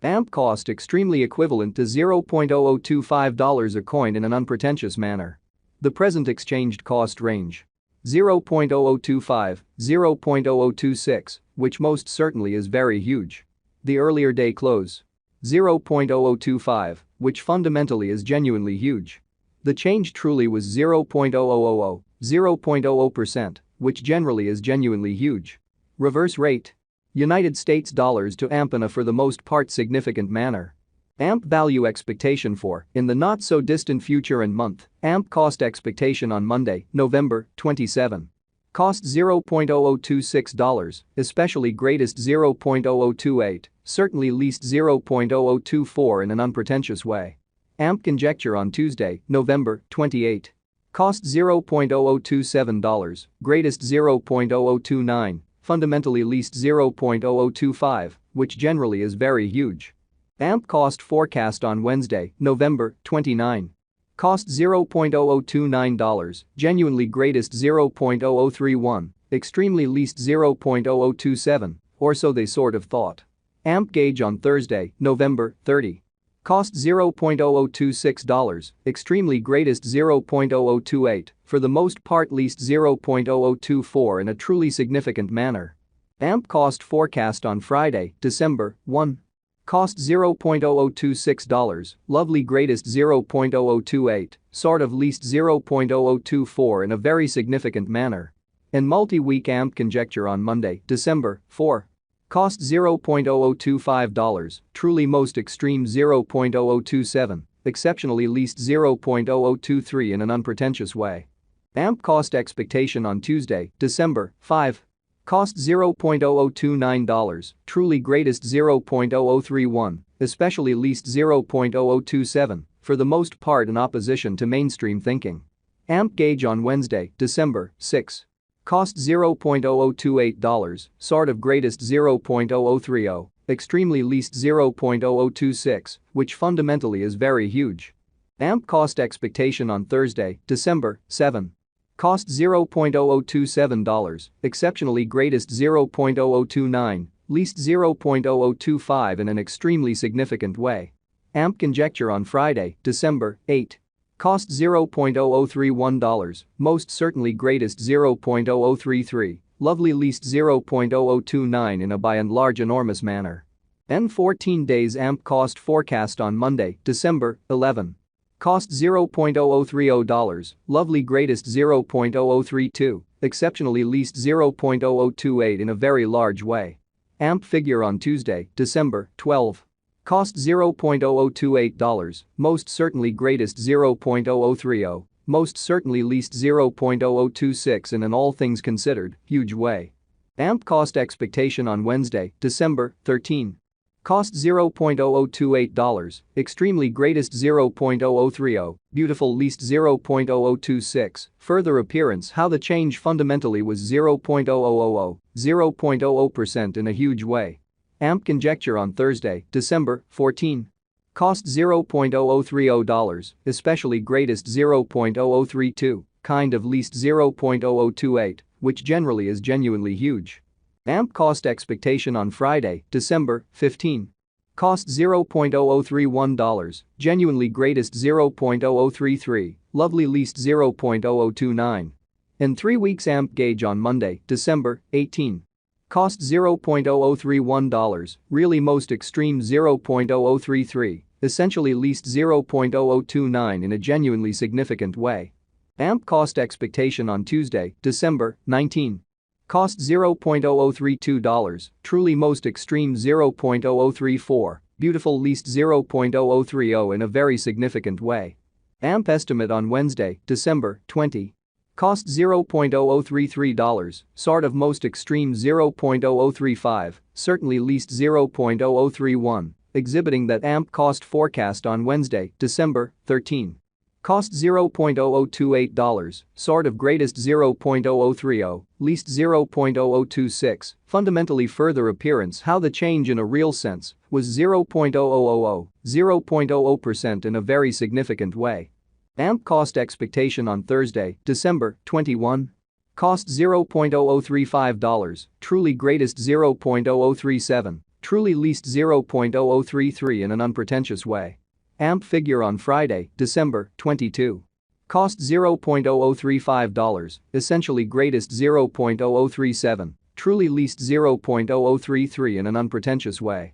AMP cost extremely equivalent to $0.0025 a coin in an unpretentious manner. The present exchanged cost range. 0.0025, 0.0026, which most certainly is very huge. The earlier day close. 0.0025, which fundamentally is genuinely huge. The change truly was 0.0000, 0.00%, which generally is genuinely huge. Reverse rate. United States dollars to AMP in a for the most part significant manner. AMP value expectation for, in the not so distant future and month, AMP cost expectation on Monday, November 27. Cost $0.0026, especially greatest 0.0028, certainly least 0.0024 in an unpretentious way. AMP conjecture on Tuesday, November 28. Cost $0.0027, greatest 0.0029, fundamentally least 0.0025, which generally is very huge. AMP cost forecast on Wednesday, November 29. Cost $0.0029, genuinely greatest 0.0031, extremely least 0.0027, or so they sort of thought. AMP gauge on Thursday, November 30. Cost $0.0026, extremely greatest 0.0028, for the most part least 0.0024 in a truly significant manner. AMP cost forecast on Friday, December 1. Cost $0.0026, lovely greatest 0.0028, sort of least 0.0024 in a very significant manner. In multi-week AMP conjecture on Monday, December 4. Cost $0.0025, truly most extreme 0.0027, exceptionally least 0.0023 in an unpretentious way. AMP cost expectation on Tuesday, December 5. Cost $0.0029, truly greatest 0.0031, especially least 0.0027, for the most part in opposition to mainstream thinking. AMP gauge on Wednesday, December 6. Cost $0.0028, sort of greatest 0.0030, extremely least 0.0026, which fundamentally is very huge. AMP cost expectation on Thursday, December 7. Cost $0.0027, exceptionally greatest 0.0029, least 0.0025 in an extremely significant way. AMP conjecture on Friday, December 8. Cost $0.0031, most certainly greatest 0.0033, lovely least 0.0029 in a by and large enormous manner. N 14 days AMP cost forecast on Monday, December 11. Cost $0.0030, lovely greatest 0.0032, exceptionally least 0.0028 in a very large way. AMP figure on Tuesday, December 12. Cost $0.0028, most certainly greatest 0.0030, most certainly least 0.0026 in an all things considered, huge way. AMP cost expectation on Wednesday, December 13. Cost $0.0028, extremely greatest 0.0030, beautiful least 0.0026, further appearance how the change fundamentally was 0.0000, 0.00% in a huge way. AMP conjecture on Thursday, December 14. Cost $0.0030, especially greatest 0.0032, kind of least 0.0028, which generally is genuinely huge. AMP cost expectation on Friday, December 15. Cost $0.0031, genuinely greatest 0.0033, lovely least 0.0029. In 3 weeks AMP gauge on Monday, December 18. Cost $0.0031, really most extreme 0.0033, essentially least 0.0029 in a genuinely significant way. AMP cost expectation on Tuesday, December 19. Cost $0.0032, truly most extreme 0.0034, beautiful least 0.0030 in a very significant way. AMP estimate on Wednesday, December 20. Cost $0.0033, sort of most extreme 0.0035, certainly least 0.0031, exhibiting that AMP cost forecast on Wednesday, December 13. Cost $0.0028, sort of greatest 0.0030, least 0.0026, fundamentally further appearance how the change in a real sense was 0.0000, 0.00% in a very significant way. AMP cost expectation on Thursday, December 21. Cost $0.0035, truly greatest 0.0037, truly least 0.0033 in an unpretentious way. AMP figure on Friday, December 22. Cost $0.0035, essentially greatest 0.0037, truly least 0.0033 in an unpretentious way.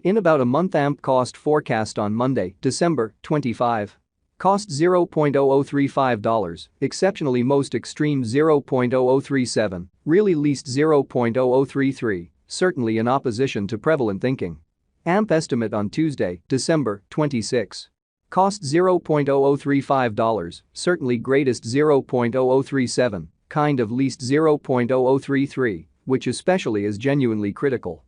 In about a month AMP cost forecast on Monday, December 25. Cost $0.0035, exceptionally most extreme 0.0037, really least 0.0033, certainly in opposition to prevalent thinking. AMP estimate on Tuesday, December 26. Cost $0.0035, certainly greatest 0.0037, kind of least 0.0033, which especially is genuinely critical.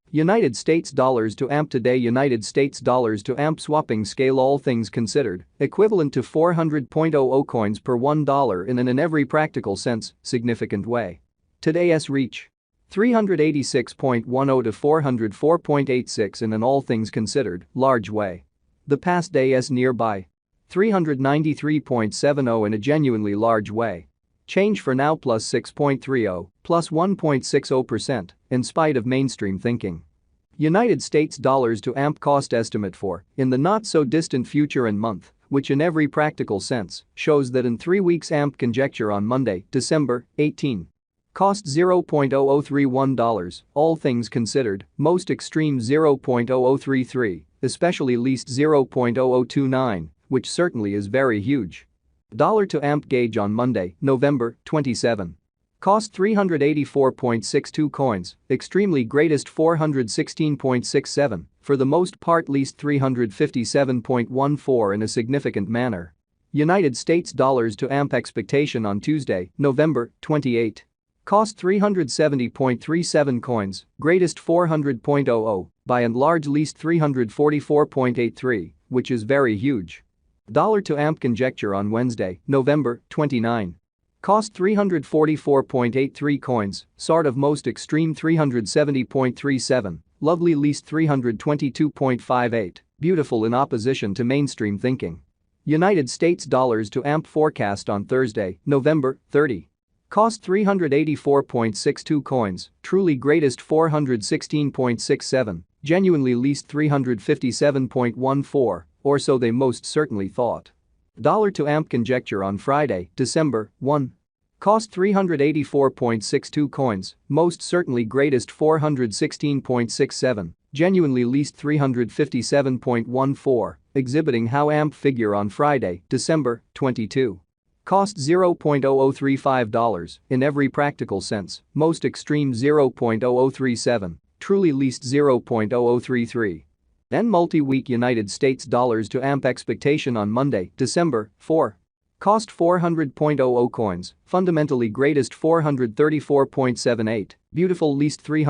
United States dollars to AMP today. United States dollars to AMP swapping scale, all things considered, equivalent to 400.00 coins per $1 in an every practical sense, significant way. Today's reach. 386.10 to 404.86 in an all things considered, large way. The past day's nearby. 393.70 in a genuinely large way. Change for now plus 6.30, plus 1.60%, in spite of mainstream thinking. United States dollars to AMP cost estimate for, in the not-so-distant future and month, which in every practical sense, shows that in 3 weeks AMP conjecture on Monday, December 18. Cost $0.0031, all things considered, most extreme 0.0033, especially least 0.0029, which certainly is very huge. Dollar to AMP gauge on Monday, November 27. Cost 384.62 coins, extremely greatest 416.67, for the most part least 357.14 in a significant manner. United States dollars to AMP expectation on Tuesday, November 28. Cost 370.37 coins, greatest 400.00, by and large least 344.83, which is very huge. Dollar to AMP conjecture on Wednesday, November 29. Cost 344.83 coins, sort of most extreme 370.37, lovely least 322.58, beautiful in opposition to mainstream thinking. United States dollars to AMP forecast on Thursday, November 30. Cost 384.62 coins, truly greatest 416.67, genuinely least 357.14, or so they most certainly thought. Dollar to AMP conjecture on Friday, December 1. Cost 384.62 coins, most certainly greatest 416.67, genuinely least 357.14, exhibiting how AMP figure on Friday, December 22. Cost $0.0035, in every practical sense, most extreme 0.0037, truly least 0.0033. Then multi-week United States dollars to AMP expectation on Monday, December 4. Cost 400.00 coins, fundamentally greatest 434.78, beautiful least 300.